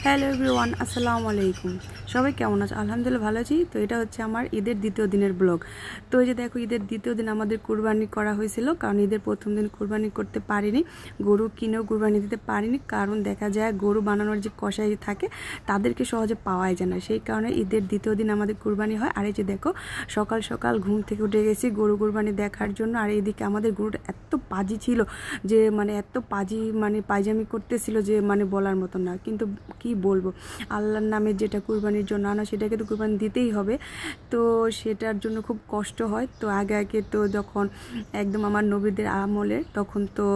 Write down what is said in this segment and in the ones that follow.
Hello everyone, আসসালামু আলাইকুম। সবাই কেমন আছে? আলহামদুলিল্লাহ ভালো আছি। তো এটা হচ্ছে আমার ঈদের দ্বিতীয় দিনের ব্লগ। তো এই যে দেখো, ঈদের দ্বিতীয় দিন আমাদের কুরবানি করা হয়েছিল, কারণ ঈদের প্রথম দিন কুরবানি করতে পারিনি, গরু কিনেও কুরবানি দিতে পারিনি। কারণ দেখা যায় গরু বানানোর যে কসাই থাকে তাদেরকে সহজে পাওয়াই যায় না, সেই কারণে ঈদের দ্বিতীয় দিন আমাদের কুরবানি হয়। আর এই যে দেখো, সকাল সকাল ঘুম থেকে উঠে গেছি গরু কুরবানি দেখার জন্য। আর এইদিকে আমাদের গরুটা এত পাজি ছিল যে এত পাজি পায়জামি করতেছিল যে বলার মতো না। কিন্তু কি বলবো, আল্লাহর নামে যেটা কুরবানির জন্য আনা সেটাকে তো কুরবানি দিতেই হবে, তো সেটার জন্য খুব কষ্ট হয়। তো আগে তো যখন একদম আমার নবীদের আমলে তখন তো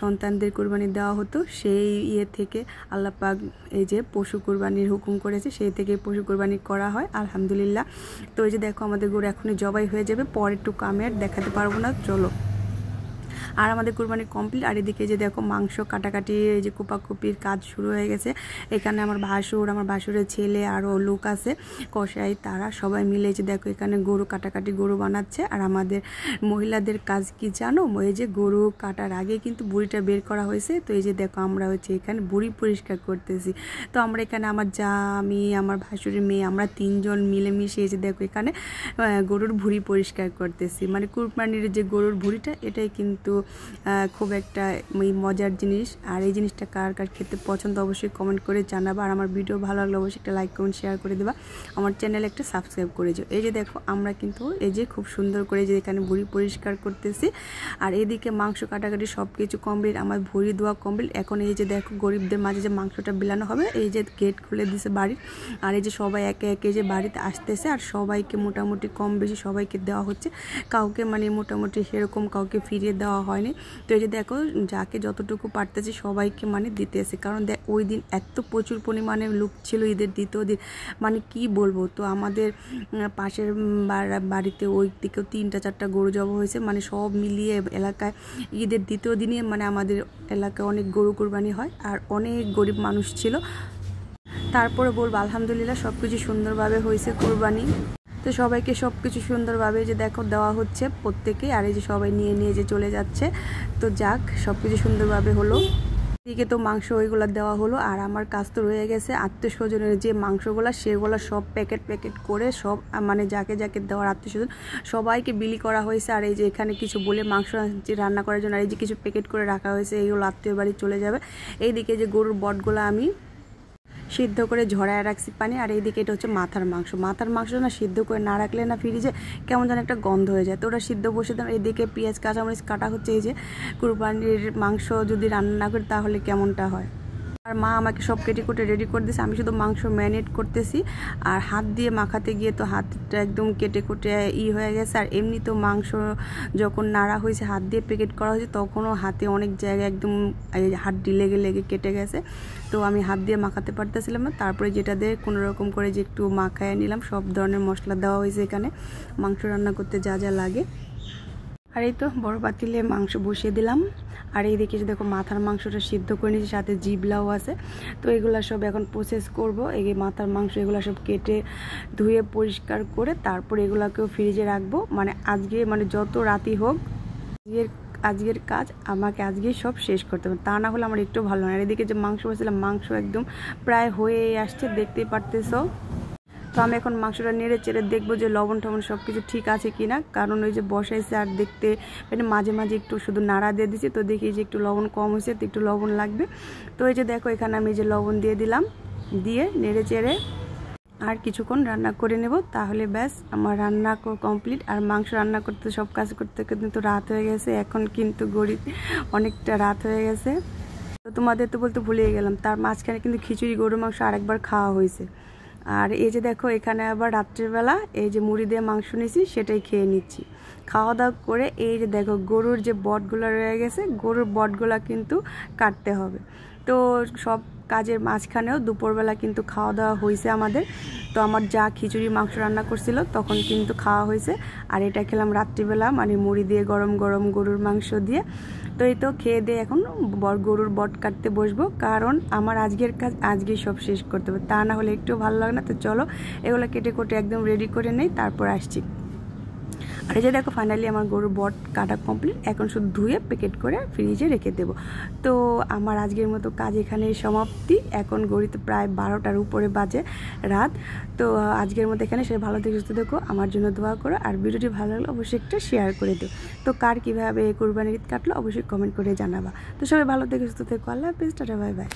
সন্তানদের কুরবানি দেওয়া হতো, সেই থেকে আল্লাহ পাক এই যে পশু কুরবানির হুকুম করেছে, সেই থেকে পশু কুরবানি করা হয় আলহামদুলিল্লাহ। তো এই যে দেখো, আমাদের গরু এখনই জবাই হয়ে যাবে, পরে একটু আমি আর দেখাতে পারবো না, চলো। আর আমাদের কুরবানি কমপ্লিট। আর এদিকে যে দেখো, মাংস কাটাকাটি এই যে কোপাকুপির কাজ শুরু হয়ে গেছে। এখানে আমার ভাসুরের ছেলে আরও লোক আছে কষাই, তারা সবাই মিলে যে দেখো এখানে গরু কাটাকাটি গরু বানাচ্ছে। আর আমাদের মহিলাদের কাজ কি জানো, এই যে গরু কাটার আগে কিন্তু বুড়িটা বের করা হয়েছে। তো এই যে দেখো, আমরা হচ্ছে এখানে বুড়ি পরিষ্কার করতেছি। তো আমরা এখানে আমার যা, আমি, আমার ভাসুরের মেয়ে, আমরা তিনজন মিলেমিশে এই যে দেখো এখানে গরুর ভুঁড়ি পরিষ্কার করতেছি। কুরবানির যে গরুর ভুঁড়িটা, এটাই কিন্তু খুব একটা মজার জিনিস। আর এই জিনিসটা কার কার খেতে পছন্দ অবশ্যই কমেন্ট করে জানাবা। আর আমার ভিডিও ভালো লাগলে অবশ্যই একটা লাইক কমেন্ট শেয়ার করে দেবা, আমার চ্যানেলে একটা সাবস্ক্রাইব করে যাও। এই যে দেখো, আমরা কিন্তু এই যে খুব সুন্দর করে যে এখানে ভুঁড়ি পরিষ্কার করতেছি। আর এদিকে মাংস কাটাকাটি সব কিছু কমপ্লিট, আমার ভুঁড়ি ধোয়া কমপ্লিট। এখন এই যে দেখো, গরিবদের মাঝে যে মাংসটা বিলানো হবে, এই যে গেট খুলে দিছে বাড়ির। আর এই যে সবাই একে একে যে বাড়িতে আসতেছে, আর সবাইকে মোটামুটি কম বেশি সবাইকে দেওয়া হচ্ছে, কাউকে মোটামুটি সেরকম কাউকে ফিরিয়ে দেওয়া হয়নি। তো এই যে দেখো, যাকে যতটুকু পারতেছে সবাইকে দিতেছে, কারণ ওই দিন এত প্রচুর পরিমাণে লোক ছিল ঈদের দ্বিতীয় দিন, কি বলবো। তো আমাদের পাশের বাড়িতে ওই দিকেও 3-4টা গরু জবা হয়েছে, সব মিলিয়ে এলাকায় ঈদের দ্বিতীয় দিনে আমাদের এলাকায় অনেক গরু কুরবানি হয়। আর অনেক গরিব মানুষ ছিল, তারপরে বলবো আলহামদুলিল্লাহ সব কিছু সুন্দরভাবে হয়েছে কুরবানি। তো সবাইকে সব কিছু সুন্দরভাবে যে দেখো দেওয়া হচ্ছে প্রত্যেকে। আর এই যে সবাই নিয়ে নিয়ে যে চলে যাচ্ছে। তো যাক, সব কিছু সুন্দরভাবে হলো। এদিকে তো মাংস ওইগুলো দেওয়া হলো। আর আমার কাজ তো রয়ে গেছে আত্মীয় স্বজনের যে মাংসগুলো, সেগুলো সব প্যাকেট করে সব যাকে যাকে দেওয়ার আত্মীয় স্বজন সবাইকে বিলি করা হয়েছে। আর এই যে এখানে কিছু বলে মাংস যে রান্না করার জন্য, আর এই যে কিছু প্যাকেট করে রাখা হয়েছে, এইগুলো আত্মীয় বাড়ি চলে যাবে। এইদিকে যে গরুর বটগুলো আমি সিদ্ধ করে ঝরায় রাখছি পানি। আর এইদিকে এটা হচ্ছে মাথার মাংস না সিদ্ধ করে না রাখলে না ফ্রিজে কেমন যেন একটা গন্ধ হয়ে যায়। তো ওটা সিদ্ধ বসে দিলাম। এইদিকে পেঁয়াজ কাঁচামরিচ কাটা হচ্ছে। এই যে কুরবানির মাংস যদি রান্না না করি তাহলে কেমনটা হয়। আর মা আমাকে সব কেটে কুটে রেডি করে দিয়েছে, আমি শুধু মাংস ম্যারিনেট করতেছি। আর হাত দিয়ে মাখাতে গিয়ে তো হাতটা একদম কেটে কুটে হয়ে গেছে। আর এমনি তো মাংস যখন নাড়া হয়েছে, হাত দিয়ে প্যাকেট করা হয়েছে, তখনও হাতে অনেক জায়গায় একদম হাড্ডি লেগে কেটে গেছে। তো আমি হাত দিয়ে মাখাতে পারতেছিলাম না, তারপরে যেটা দিয়ে কোনো রকম করে যে একটু মাখায় নিলাম। সব ধরনের মশলা দেওয়া হয়েছে এখানে মাংস রান্না করতে যা যা লাগে। আর এই তো বড় পাতিলে মাংস বসিয়ে দিলাম। আর এইদিকে দেখো, মাথার মাংসটা সিদ্ধ করে নিয়েছি, সাথে জিবলাও আছে। তো এগুলো সব এখন প্রসেস করব। এই মাথার মাংস এগুলো সব কেটে ধুয়ে পরিষ্কার করে তারপর এগুলোকেও ফ্রিজে রাখবো। আজকে যত রাতি হোক, আজকের কাজ আমাকে আজকেই সব শেষ করতে হবে, তা না হলে আমার একটু ভালো না। আর এদিকে যে মাংস বসেছিলাম, মাংস একদম প্রায় হয়ে আসছে, দেখতেই পারতেছো। তো আমি এখন মাংসটা নেড়ে চেড়ে দেখবো যে লবণ টবণ সব কিছু ঠিক আছে কিনা, কারণ ওই যে বসাইছে আর দেখতে মাঝে মাঝে একটু শুধু নাড়া দিয়ে দিচ্ছি, তো দেখি যে একটু লবণ কম হয়েছে, তো একটু লবণ লাগবে। তো এই যে দেখো, এখানে আমি যে লবণ দিয়ে দিলাম, দিয়ে নেড়ে চেড়ে আর কিছুক্ষণ রান্না করে নেব, তাহলে ব্যাস আমার রান্না কমপ্লিট। আর মাংস রান্না করতে সব কাজ করতে কিন্তু রাত হয়ে গেছে, এখন কিন্তু অনেকটা রাত হয়ে গেছে। তো তোমাদের তো বলতে ভুলেই গেলাম, তার মাঝখানে কিন্তু খিচুড়ি গরুর মাংস আরেকবার খাওয়া হয়েছে। আর এই যে দেখো, এখানে আবার রাত্রেবেলা এই যে মুড়ি দিয়ে মাংস নিয়েছি, সেটাই খেয়ে নিচ্ছি। খাওয়া দাওয়া করে এই যে দেখো, গরুর যে বটগুলো রয়ে গেছে, গরুর বটগুলা কিন্তু কাটতে হবে। তো সব কাজের মাঝখানেও দুপুরবেলা কিন্তু খাওয়া দাওয়া হয়েছে আমাদের। তো আমার যা খিচুড়ি মাংস রান্না করছিল তখন কিন্তু খাওয়া হয়েছে। আর এটা খেলাম রাত্রিবেলা, মুড়ি দিয়ে গরম গরম গরুর মাংস দিয়ে। তো এই তো খেয়ে দিয়ে এখন গরুর বট কাটতে বসবো, কারণ আমার আজকের কাজ আজকেই সব শেষ করতে হবে, তা না হলে একটু ভালো লাগে না। তো চলো এগুলো কেটে কুটে একদম রেডি করে নেই, তারপর আসছি। আর এই যে দেখো ফাইনালি আমার গরুর বট কাটা কমপ্লিট, এখন শুধু ধুয়ে প্যাকেট করে ফ্রিজে রেখে দেব। তো আমার আজকের মতো কাজ এখানে সমাপ্তি। এখন গড়িতে প্রায় 12টার উপরে বাজে রাত। তো আজকের মতো এখানে সে ভালো থেকে সুস্থ দেখো, আমার জন্য দোয়া করো, আর ভিডিওটি ভালো লাগলে অবশ্যই একটা শেয়ার করে দিও। তো কার কীভাবে কুরবানির ঈদ কাটলো অবশ্যই কমেন্ট করে জানাবা। তো সবাই ভালো থেকে সুস্থ থেকো, আল্লাহ হাফেজ, টাটা, বাই বাই।